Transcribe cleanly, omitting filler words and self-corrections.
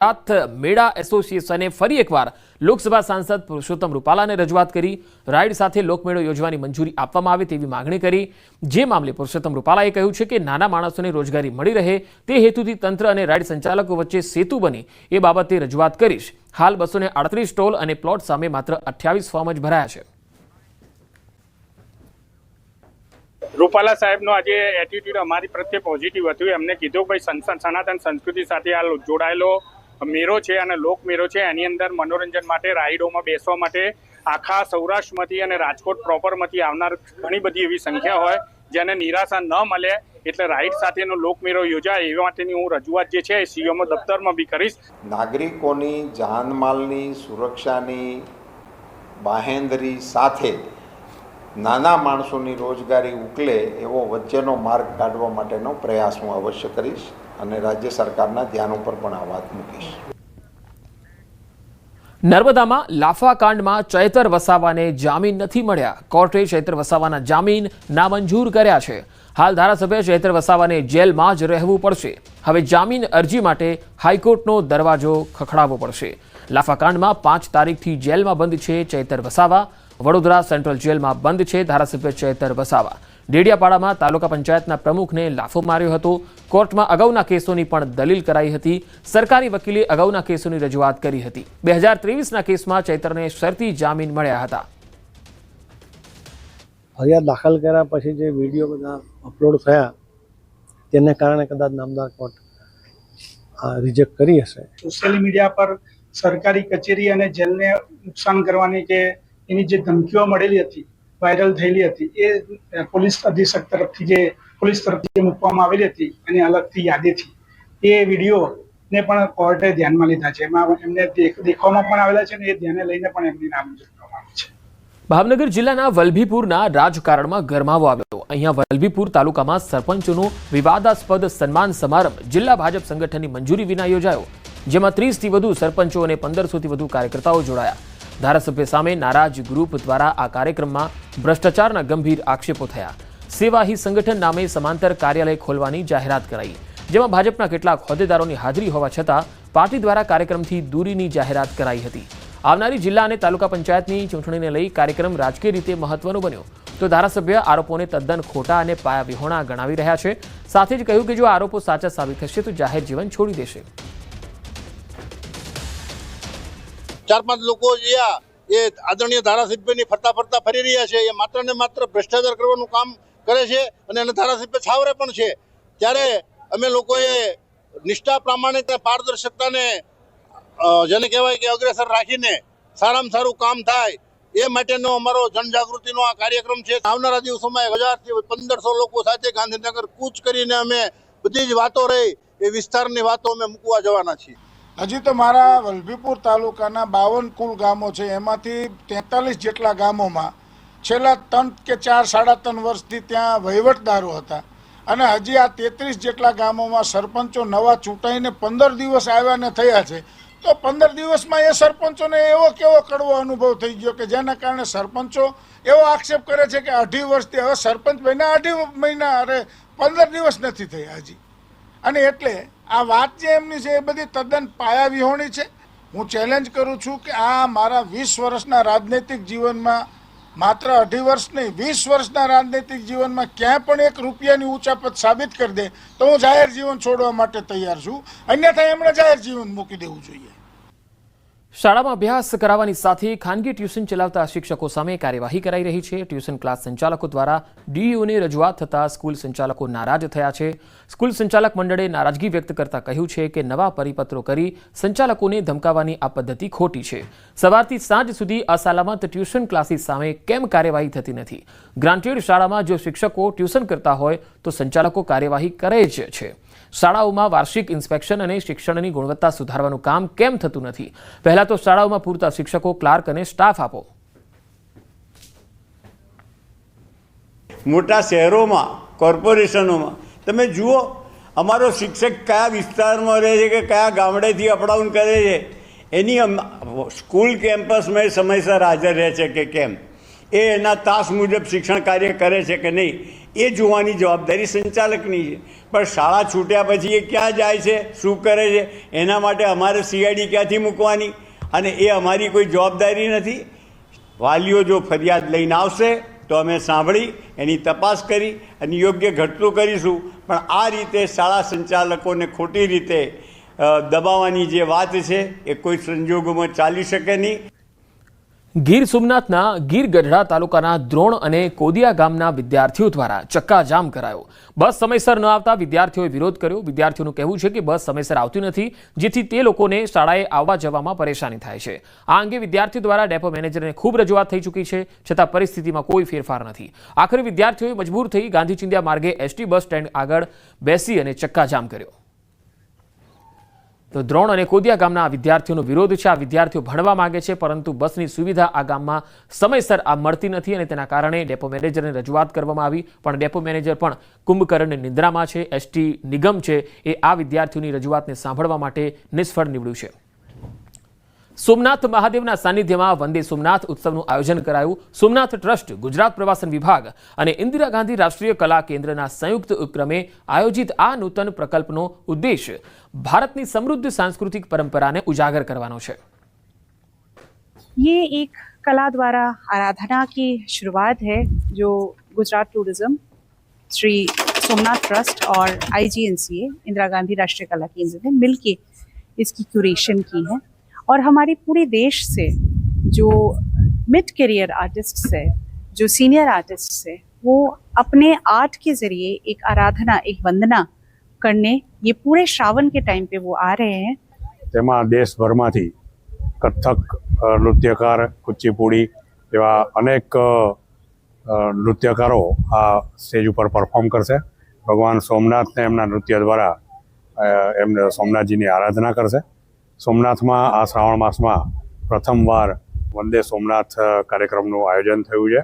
મેળા એસોસિએશને ફરી એકવાર લોકસભા સાંસદ પુરુષોત્તમ રૂપાલાને રજૂઆત કરી રાઇડ સાથે લોકમેળો યોજવાની મંજૂરી આપવામાં આવે તેવી માંગણી કરી। જે મામલે પુરુષોત્તમ રૂપાલાએ કહ્યું છે કે નાના માણસોને રોજગારી મળી રહે તે હેતુથી તંત્ર અને રાઇડ સંચાલકો વચ્ચે સેતુ બને એ બાબતે રજૂઆત કરીશ। હાલ 238 સ્ટોલ અને પ્લોટ સામે માત્ર 28 ફોર્મ જ ભરાયા છે। રૂપાલા સાહેબનો આજે એટીટ્યુડ અમારી પ્રત્યે પોઝિટિવ હતું। એમને કીધું ભાઈ સનાતન સંસ્કૃતિ સાથે આ જોડાયેલો મેળો છે અને લોકમેળો છે, એની અંદર મનોરંજન માટે રાઇડોમાં બેસવા માટે આખા સૌરાષ્ટ્રમાંથી અને રાજકોટ પ્રોપરમાંથી આવનાર ઘણી બધી એવી સંખ્યા હોય જેને નિરાશા ન મળે એટલે રાઇડ સાથેનો લોકમેળો યોજાય એ માટેની હું રજૂઆત જે છે એ સીએમઓ દફતરમાં બી કરીશ। નાગરિકોની જાનમાલની સુરક્ષાની બાહેંધરી સાથે નાના માણસોની રોજગારી ઉકલે એવો વચ્ચેનો માર્ગ કાઢવા માટેનો પ્રયાસ હું અવશ્ય કરીશ અને રાજ્ય સરકારના ધ્યાન ઉપર પણ આ વાત મૂકીશ। નર્મદામાં લાફા કાંડમાં ચૈતર વસાવાને જામીન નથી મળ્યા। કોર્ટે ચૈતર વસાવાના જામીન નામંજૂર કર્યા છે। હાલ ધારાસભ્ય ચૈતર વસાવાને જેલમાં જ રહેવું પડશે। હવે જામીન અરજી માટે હાઈકોર્ટનો દરવાજો ખખડાવવો પડશે। લાફા કાંડમાં 5 તારીખથી જેલમાં બંધ છે ચૈતર વસાવા। વડોદરા સેન્ટ્રલ જેલમાં બંધ છે ધારાસભ્ય ચૈતર વસાવા। ડેડિયાપાડામાં તાલુકા પંચાયતના પ્રમુખને લાફો માર્યો હતો। કોર્ટમાં અગાઉના કેસોની પણ દલીલ કરાઈ હતી। સરકારી વકીલે અગાઉના કેસોની રજૂઆત કરી હતી। 2023ના કેસમાં ચૈતરને શરતી જામીન મળ્યા હતા। ફરિયાદ દાખલ કર્યા પછી જે વિડીયો બધા અપલોડ થયા તેને કારણે કદાચ નામદાર કોર્ટ રિજેક્ટ કરી હશે। સોશિયલ મીડિયા પર સરકારી કચેરી અને જેલને નુકસાન કરવાની કે એની જે ધમકીઓ મળેલી હતી, વાયરલ થયેલી હતી, એ પોલીસ અધિક્ષક તરફથી જે મૂકવામાં આવેલી હતી અને અલગથી યાદીથી એ વિડીયોને પણ કોર્ટે ધ્યાનમાં લીધા છે। એમાં એમને દેખવામાં પણ આવેલા છે અને એ ધ્યાને લઈને પણ એમની નામંજૂર કરવામાં આવી છે। ભાવનગર જિલ્લાના વલભીપુરના રાજકારણમાં ગરમાવો આવ્યો। અહીંયા વલભીપુર તાલુકામાં સરપંચોનો વિવાદાસ્પદ સન્માન સમારંભ જિલ્લા ભાજપ સંગઠનની મંજૂરી વિના યોજાયો, જેમાં 30થી વધુ સરપંચો અને 1500થી વધુ કાર્યકર્તાઓ જોડાયા। ધારાસભ્ય સામે નારાજ ગ્રુપ દ્વારા આ કાર્યક્રમમાં ભ્રષ્ટાચારના ગંભીર આક્ષેપો થયા। સેવા હી સંગઠન નામે સમાંતર કાર્યાલય ખોલવાની જાહેરાત કરાઈ, જેમાં ભાજપના કેટલાક હોદ્દેદારોની હાજરી હોવા છતાં પાર્ટી દ્વારા કાર્યક્રમથી દૂરીની જાહેરાત કરાઈ હતી। આવનારી જિલ્લા અને તાલુકા પંચાયતની ચૂંટણીને લઈ કાર્યક્રમ રાજકીય રીતે મહત્વનો બન્યો તો ધારાસભ્ય આરોપોને તદ્દન ખોટા અને પાયાવિહોણા ગણાવી રહ્યા છે। સાથે જ કહ્યું કે જો આરોપો સાચા સાબિત થશે તો જાહેર જીવન છોડી દેશે। 4-5 લોકો એ આદરણીય ધારાસભ્યની ફરતા ફરી રહ્યા છે। એ માત્ર ને માત્ર ભ્રષ્ટાચાર કરવાનું કામ કરે છે અને એને ધારાસભ્ય છાવરે પણ છે। ત્યારે અમે લોકોએ નિષ્ઠા, પ્રામાણિકતા, પારદર્શકતાને જેને કહેવાય કે અગ્રેસર રાખીને સારામાં સારું કામ થાય એ માટેનો અમારો જનજાગૃતિનો આ કાર્યક્રમ છે। આવનારા દિવસોમાં 1000થી 1500 લોકો સાથે ગાંધીનગર કૂચ કરીને અમે બધી જ વાતો રહી એ વિસ્તારની વાતો અમે મૂકવા જવાના છીએ। હજી તો મારા વલભીપુર તાલુકાના 52 કુલ ગામો છે, એમાંથી 43 જેટલા ગામોમાં છેલ્લા 3 કે 4 સાડા 3 વર્ષથી ત્યાં વહીવટદારો હતા અને હજી આ 33 જેટલા ગામોમાં સરપંચો નવા ચૂંટાઈને 15 દિવસ આવ્યાને થયા છે। તો 15 દિવસમાં એ સરપંચોને એવો કેવો કડવો અનુભવ થઈ ગયો કે જેના કારણે સરપંચો એવો આક્ષેપ કરે છે કે 2.5 વર્ષથી હવે સરપંચ બન્યા 2.5 મહિના, અરે 15 દિવસ નથી થયા હજી। અને એટલે આ વાત જે એમની છે એ બધી તદ્દન પાયાવિહોણી છે। હું ચેલેન્જ કરું છું કે આ મારા 20 વર્ષના રાજનૈતિક જીવનમાં માત્ર 2.5 વર્ષ નહીં, 20 વર્ષના રાજનૈતિક જીવનમાં ક્યાંય પણ 1 રૂપિયાની ઉચાપત સાબિત કરી દે તો હું જાહેર જીવન છોડવા માટે તૈયાર છું, અન્યથા એમણે જાહેર જીવન મૂકી દેવું જોઈએ। શાળામાં અભ્યાસ કરાવવાની સાથે ખાનગી ટ્યુશન ચલાવતા શિક્ષકો સામે કાર્યવાહી કરાઈ રહી છે। ટ્યુશન ક્લાસ સંચાલકો દ્વારા ડીઈઓને રજૂઆત થતાં સ્કૂલ સંચાલકો નારાજ થયા છે। સ્કૂલ સંચાલક મંડળે નારાજગી વ્યક્ત કરતા કહ્યું છે કે નવા પરિપત્રો કરી સંચાલકોને ધમકાવવાની આ પદ્ધતિ ખોટી છે। સવારથી સાંજ સુધી અસલામત ટ્યુશન ક્લાસીસ સામે કેમ કાર્યવાહી થતી નથી? ગ્રાન્ટેડ શાળામાં જો શિક્ષકો ટ્યુશન કરતા હોય તો સંચાલકો કાર્યવાહી કરે જ છે। શાળાઓમાં વાર્ષિક ઇન્સ્પેક્શન અને શિક્ષણની ગુણવત્તા સુધારવાનું કામ કેમ થતું નથી? પહેલા તો શાળાઓમાં પૂરતા શિક્ષકો, ક્લાર્ક અને સ્ટાફ આપો। મોટા શહેરોમાં, કોર્પોરેશનોમાં તમે જુઓ અમારો શિક્ષક કયા વિસ્તારમાં રહે છે કે કયા ગામડેથી અપડાઉન કરે છે, એની સ્કૂલ કેમ્પસમાં સમયસર હાજર રહે છે કે કેમ, એ એના તાસ મુજબ શિક્ષણ કાર્ય કરે છે કે નહીં એ જોવાની જવાબદારી સંચાલકની છે. પણ શાળા છૂટ્યા પછી એ ક્યાં જાય છે, શું કરે છે, એના માટે અમારે CID ક્યાંથી મૂકવાની, અને એ અમારી કોઈ જવાબદારી નથી. વાલીઓ જો ફરિયાદ લઈને આવશે તો અમે સાંભળી એની તપાસ કરી અને યોગ્ય ઘટતું કરીશું. પણ આ રીતે શાળા સંચાલકોને ખોટી રીતે દબાવવાની જે વાત છે એ કોઈ સંજોગોમાં ચાલી શકે નહીં. ગીર સોમનાથના ગીર ગઢડા તાલુકાના દ્રોણ અને કોદિયા ગામના વિદ્યાર્થીઓ દ્વારા ચક્કાજામ કરાયો. બસ સમયસર ન આવતા વિદ્યાર્થીઓએ વિરોધ કર્યો. વિદ્યાર્થીઓનું કહેવું છે કે બસ સમયસર આવતી નથી, જેથી તે લોકોને શાળાએ આવવા જવામાં પરેશાની થાય છે. આ અંગે વિદ્યાર્થીઓ દ્વારા ડેપો મેનેજરને ખૂબ રજૂઆત થઈ ચૂકી છે, છતાં પરિસ્થિતિમાં કોઈ ફેરફાર નથી. આખરે વિદ્યાર્થીઓએ મજબૂર થઈ ગાંધી ચિંધ્યા માર્ગે ST બસ સ્ટેન્ડ આગળ બેસી અને ચક્કાજામ કર્યો. તો દ્રોણ અને કોદિયા ગામના વિદ્યાર્થીઓનો વિરોધ છે. આ વિદ્યાર્થીઓ ભણવા માંગે છે, પરંતુ બસની સુવિધા આ ગામમાં સમયસર મળતી નથી અને તેના કારણે ડેપો મેનેજરને રજૂઆત કરવામાં આવી, પણ ડેપો મેનેજર પણ કુંભકર્ણ નિંદ્રામાં છે. ST નિગમ છે એ આ વિદ્યાર્થીઓની રજૂઆતને સાંભળવા માટે નિષ્ફળ નીવડ્યું છે. સોમનાથ મહાદેવના સાનિધ્યમાં વંદે સોમનાથ ઉત્સવનું આયોજન કરાયું. સોમનાથ ટ્રસ્ટ, ગુજરાત પ્રવાસન વિભાગ અને ઇન્દિરા ગાંધી રાષ્ટ્રીય કલા કેન્દ્રના સંયુક્ત ઉપક્રમે આયોજિત આ નૂતન પ્રકલ્પનો ઉદ્દેશ भारत की समृद्ध सांस्कृतिक परंपरा ने उजागर करवानो है. ये एक कला द्वारा आराधना की शुरुआत है जो गुजरात टूरिज्म, श्री सोमनाथ ट्रस्ट और IGNCA इंदिरा गांधी राष्ट्रीय कला केंद्र ने मिलके इसकी क्यूरेशन की है. और हमारे पूरे देश से जो मिड करियर आर्टिस्ट्स है, जो सीनियर आर्टिस्ट्स है, वो अपने आर्ट के जरिए एक आराधना, एक वंदना करने ये पूरे श्रावण के टाइम पे वो आ रहे हैं. તેમાં દેશભરમાંથી કથક નૃત્યકાર, કુચીપુડી એવા અનેક નૃત્યકારો આ સ્ટેજ ઉપર પરફોર્મ કરશે. ભગવાન સોમનાથને એમના નૃત્ય દ્વારા એમને સોમનાથજીની આરાધના કરશે. સોમનાથમાં આ શ્રાવણ માસમાં પ્રથમવાર વંદે સોમનાથ કાર્યક્રમનું આયોજન થયું છે.